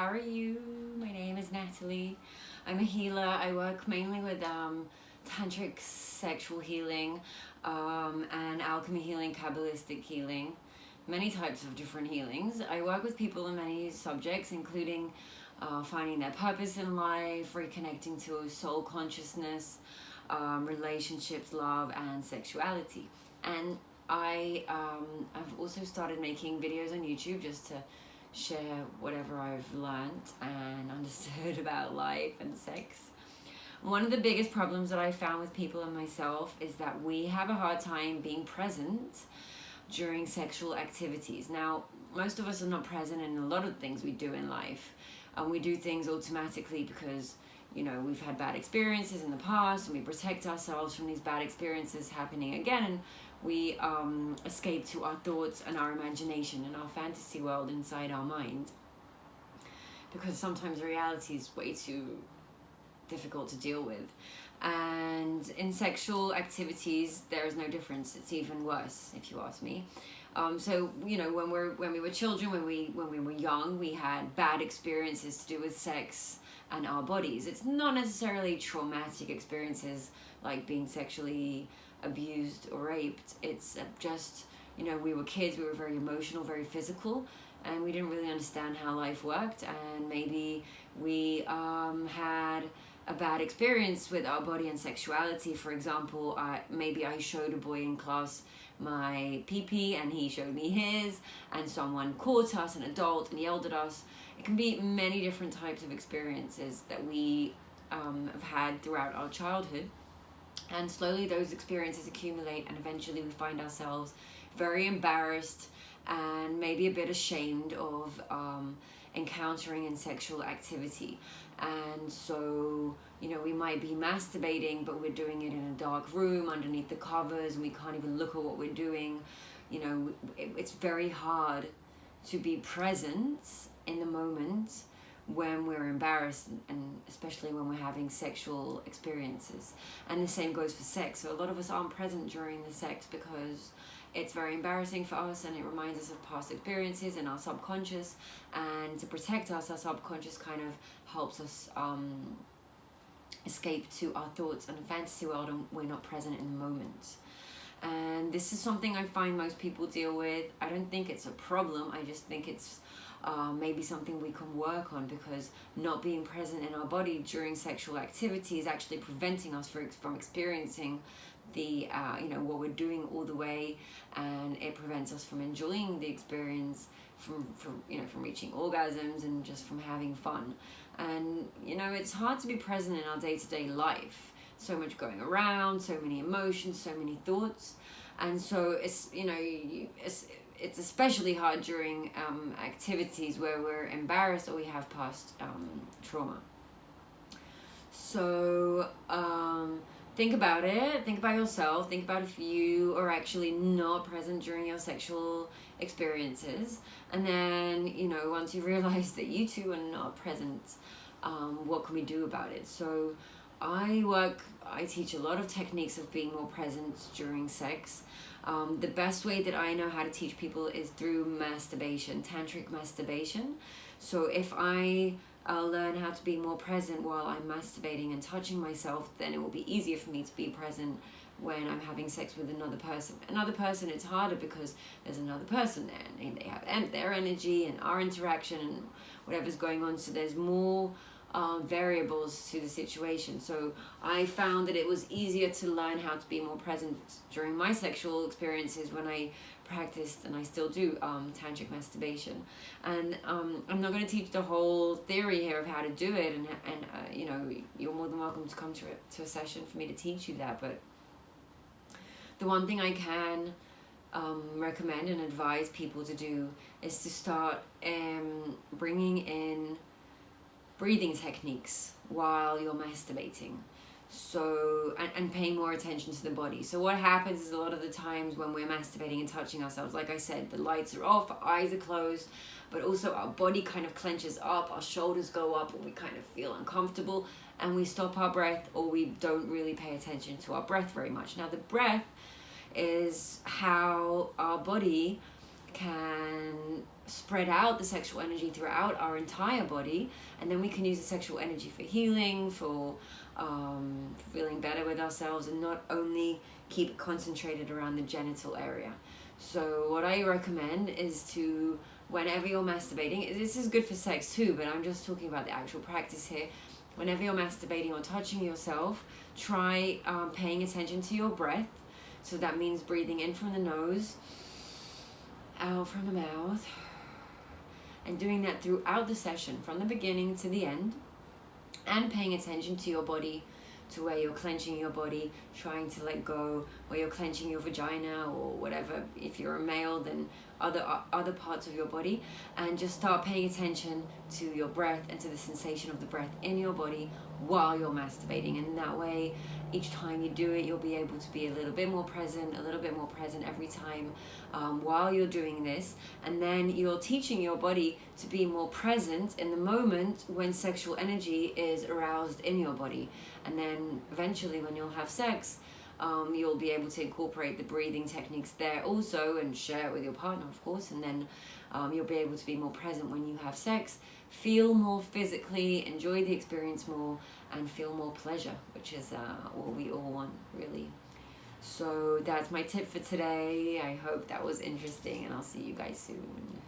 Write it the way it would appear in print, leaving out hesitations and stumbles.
how are you? My name is Natalie. I'm a healer. I work mainly with tantric sexual healing and alchemy healing, Kabbalistic healing, many types of different healings. I work with people in many subjects, including finding their purpose in life, reconnecting to soul consciousness, relationships, love, and sexuality. And I've also started making videos on YouTube just to share whatever I've learned and understood about life and sex. One of the biggest problems that I found with people and myself is that we have a hard time being present during sexual activities. Now, most of us are not present in a lot of things we do in life. We do things automatically because, you know, we've had bad experiences in the past and we protect ourselves from these bad experiences happening again, and we escape to our thoughts and our imagination and our fantasy world inside our mind, because sometimes reality is way too difficult to deal with. And in sexual activities there is no difference. It's even worse, if you ask me. So, you know, when we were children, when we were young, we had bad experiences to do with sex and our bodies. It's not necessarily traumatic experiences like being sexually abused or raped. It's just, you know, we were kids, we were very emotional, very physical, and we didn't really understand how life worked, and maybe we had a bad experience with our body and sexuality. For example, maybe I showed a boy in class my pee-pee and he showed me his, and someone caught us, an adult, and yelled at us. It can be many different types of experiences that we have had throughout our childhood, and slowly those experiences accumulate, and eventually we find ourselves very embarrassed and maybe a bit ashamed of encountering in sexual activity. And so, you know, we might be masturbating, but we're doing it in a dark room underneath the covers, and we can't even look at what we're doing. You know, it's very hard to be present in the moment when we're embarrassed, and especially when we're having sexual experiences. And the same goes for sex. So a lot of us aren't present during the sex because it's very embarrassing for us, and it reminds us of past experiences in our subconscious, and to protect us, our subconscious kind of helps us escape to our thoughts and a fantasy world, and we're not present in the moment. And this is something I find most people deal with. I don't think it's a problem, I just think it's maybe something we can work on, because not being present in our body during sexual activity is actually preventing us from experiencing the you know, what we're doing all the way, and it prevents us from enjoying the experience, from you know, from reaching orgasms and just from having fun. And you know, it's hard to be present in our day-to-day life. So much going around, so many emotions, so many thoughts, and so it's, you know, it's especially hard during activities where we're embarrassed or we have past trauma. So think about it, think about yourself, think about if you are actually not present during your sexual experiences, and then, you know, once you realize that you too are not present, what can we do about it? So I teach a lot of techniques of being more present during sex. The best way that I know how to teach people is through masturbation, tantric masturbation. So if I learn how to be more present while I'm masturbating and touching myself, then it will be easier for me to be present when I'm having sex with another person. Another person, it's harder because there's another person there, and they have their energy and our interaction and whatever's going on. So there's more variables to the situation. So I found that it was easier to learn how to be more present during my sexual experiences when I practiced, and I still do, tantric masturbation. And I'm not going to teach the whole theory here of how to do it, and you know, you're more than welcome to come to a session for me to teach you that. But the one thing I can recommend and advise people to do is to start bringing in breathing techniques while you're masturbating. So, and paying more attention to the body. So what happens is, a lot of the times when we're masturbating and touching ourselves, like I said, the lights are off, our eyes are closed, but also our body kind of clenches up, our shoulders go up, and we kind of feel uncomfortable, and we stop our breath, or we don't really pay attention to our breath very much. Now, the breath is how our body can spread out the sexual energy throughout our entire body, and then we can use the sexual energy for healing, for feeling better with ourselves, and not only keep it concentrated around the genital area. So what I recommend is to, whenever you're masturbating, this is good for sex too, but I'm just talking about the actual practice here. Whenever you're masturbating or touching yourself, try paying attention to your breath. So that means breathing in from the nose, out from the mouth, and doing that throughout the session, from the beginning to the end, and paying attention to your body, to where you're clenching your body, trying to let go, where you're clenching your vagina or whatever. If you're a male, then other parts of your body, and just start paying attention to your breath and to the sensation of the breath in your body while you're masturbating. And that way, each time you do it, you'll be able to be a little bit more present every time while you're doing this. And then you're teaching your body to be more present in the moment when sexual energy is aroused in your body. And then eventually, when you'll have sex, you'll be able to incorporate the breathing techniques there also, and share it with your partner, of course. And then you'll be able to be more present when you have sex, feel more physically, enjoy the experience more, and feel more pleasure, which is what we all want, really. So that's my tip for today. I hope that was interesting, and I'll see you guys soon.